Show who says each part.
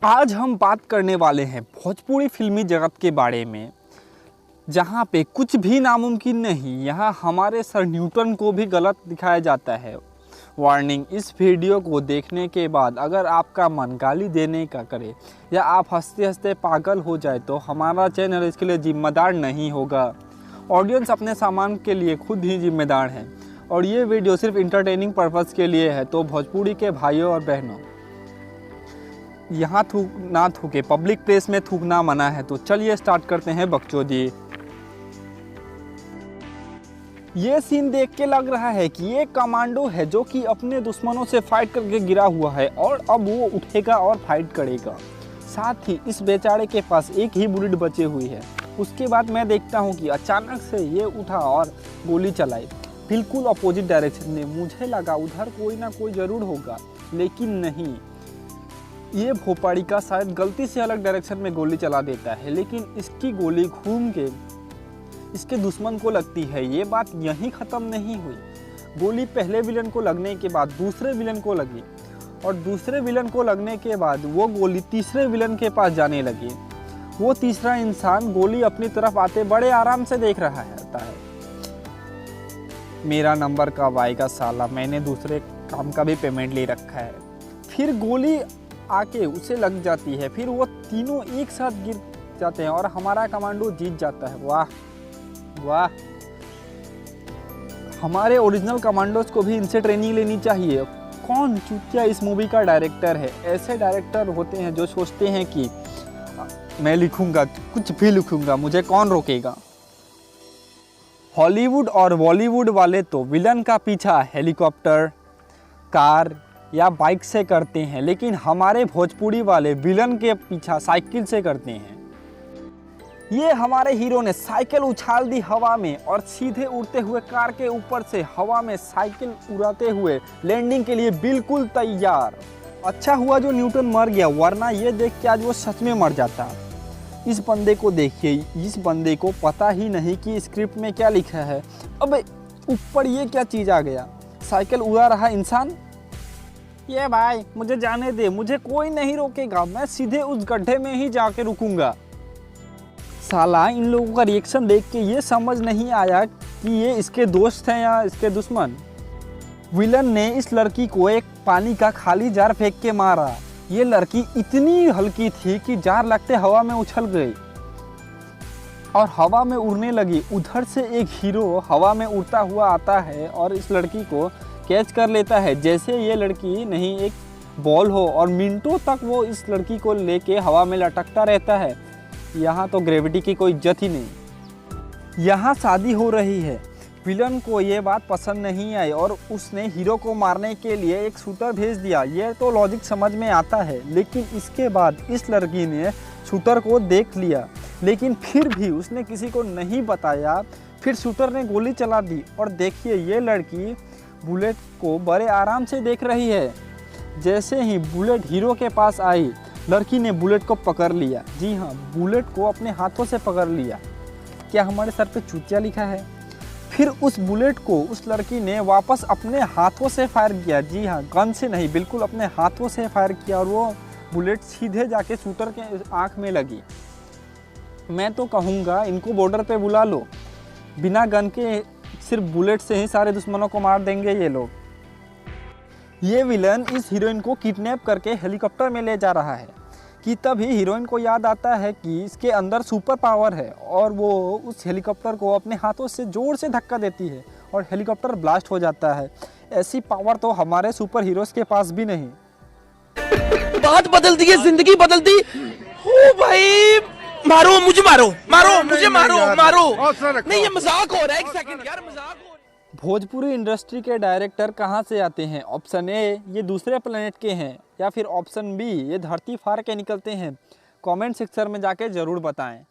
Speaker 1: आज हम बात करने वाले हैं भोजपुरी फिल्मी जगत के बारे में, जहाँ पे कुछ भी नामुमकिन नहीं। यहाँ हमारे सर न्यूटन को भी गलत दिखाया जाता है। वार्निंग, इस वीडियो को देखने के बाद अगर आपका मन गाली देने का करे या आप हंसते हंसते पागल हो जाए तो हमारा चैनल इसके लिए जिम्मेदार नहीं होगा। ऑडियंस अपने सामान के लिए खुद ही जिम्मेदार है और ये वीडियो सिर्फ इंटरटेनिंग पर्पज़ के लिए है। तो भोजपुरी के भाइयों और बहनों, यहाँ थूक ना थूके, पब्लिक प्लेस में थूकना मना है। तो चलिए स्टार्ट करते हैं बकचोदी। ये सीन देख के लग रहा है कि ये कमांडो है जो कि अपने दुश्मनों से फाइट करके गिरा हुआ है और अब वो उठेगा और फाइट करेगा। साथ ही इस बेचारे के पास एक ही बुलेट बचे हुई है। उसके बाद मैं देखता हूँ कि अचानक से ये उठा और गोली चलाई, बिल्कुल अपोजिट डायरेक्शन में। मुझे लगा उधर कोई ना कोई ज़रूर होगा, लेकिन नहीं, ये भोपाड़ी का शायद गलती से अलग डायरेक्शन में गोली चला देता है, लेकिन इसकी गोली घूम के इसके दुश्मन को लगती है। ये बात यहीं ख़त्म नहीं हुई। गोली पहले विलन को लगने के बाद दूसरे विलन को लगी और दूसरे विलन को लगने के बाद वो गोली तीसरे विलन के पास जाने लगी। वो तीसरा इंसान गोली अपनी तरफ आते बड़े आराम से देख रहा है। मेरा नंबर कब आएगा साला, मैंने दूसरे काम का भी पेमेंट ले रखा है। फिर गोली आके उसे लग जाती है, फिर वो तीनों एक साथ गिर जाते हैं और हमारा कमांडो जीत जाता है। वाह वाह, हमारे ओरिजिनल कमांडोज को भी इनसे ट्रेनिंग लेनी चाहिए। कौन चूतिया इस मूवी का डायरेक्टर है? ऐसे डायरेक्टर होते हैं जो सोचते हैं कि मैं लिखूंगा, कुछ भी लिखूंगा, मुझे कौन रोकेगा। हॉलीवुड और बॉलीवुड वाले तो विलन का पीछा हेलीकॉप्टर, कार या बाइक से करते हैं, लेकिन हमारे भोजपुरी वाले विलन के पीछा साइकिल से करते हैं। ये हमारे हीरो ने साइकिल उछाल दी हवा में और सीधे उड़ते हुए कार के ऊपर से हवा में साइकिल उड़ाते हुए लैंडिंग के लिए बिल्कुल तैयार। अच्छा हुआ जो न्यूटन मर गया, वरना ये देख के आज वो सच में मर जाता। इस बंदे को देखिए, इस बंदे को पता ही नहीं कि स्क्रिप्ट में क्या लिखा है। अबे ऊपर ये क्या चीज़ आ गया, साइकिल उड़ा रहा इंसान। ये भाई मुझे जाने दे, मुझे कोई नहीं रोकेगा, मैं सीधे उस गड्ढे में ही जाके रुकूंगा। साला इन लोगों का रिएक्शन देख के ये समझ नहीं आया कि ये इसके दोस्त हैं या इसके दुश्मन। विलन ने इस लड़की को एक पानी का खाली जार फेंक के मारा। ये लड़की इतनी हल्की थी कि जार लगते हवा में उछल गई और हवा में उड़ने लगी। उधर से एक हीरो हवा में उड़ता हुआ आता है और इस लड़की को कैच कर लेता है, जैसे ये लड़की नहीं एक बॉल हो, और मिनटों तक वो इस लड़की को लेके हवा में लटकता रहता है। यहाँ तो ग्रेविटी की कोई इज्जत ही नहीं। यहाँ शादी हो रही है। विलन को ये बात पसंद नहीं आई और उसने हीरो को मारने के लिए एक शूटर भेज दिया। ये तो लॉजिक समझ में आता है, लेकिन इसके बाद इस लड़की ने शूटर को देख लिया, लेकिन फिर भी उसने किसी को नहीं बताया। फिर शूटर ने गोली चला दी और देखिए ये लड़की बुलेट को बड़े आराम से देख रही है। जैसे ही बुलेट हीरो के पास आई, लड़की ने बुलेट को पकड़ लिया। जी हाँ, बुलेट को अपने हाथों से पकड़ लिया। क्या हमारे सर पे चूतिया लिखा है? फिर उस बुलेट को उस लड़की ने वापस अपने हाथों से फायर किया। जी हाँ, गन से नहीं, बिल्कुल अपने हाथों से फायर किया और वो बुलेट सीधे जाके शूटर के आँख में लगी। मैं तो कहूँगा इनको बॉर्डर पे बुला लो, बिना गन के सिर्फ बुलेट से ही सारे दुश्मनों को मार देंगे ये लोग। ये विलन इस हीरोइन को किडनैप करके हेलीकॉप्टर में ले जा रहा है कि तभी हीरोइन को याद आता है कि इसके अंदर सुपर पावर है और वो उस हेलीकॉप्टर को अपने हाथों से जोर से धक्का देती है और हेलीकॉप्टर ब्लास्ट हो जाता है। ऐसी पावर तो हमारे सुपर हीरोज के पास भी नहीं।
Speaker 2: बात बदल दी है, जिंदगी बदल दी। हो भाई, मारो मुझे, मारो मारो मुझे, मारो मारो। नहीं, ये मजाक हो रहा है। एक सेकंड यार, मजाक हो रहा है।
Speaker 1: भोजपुरी इंडस्ट्री के डायरेक्टर कहाँ से आते हैं? ऑप्शन ए, ये दूसरे प्लेनेट के हैं, या फिर ऑप्शन बी, ये धरती फाड़ के निकलते हैं। कमेंट सेक्शन में जाके ज़रूर बताएं।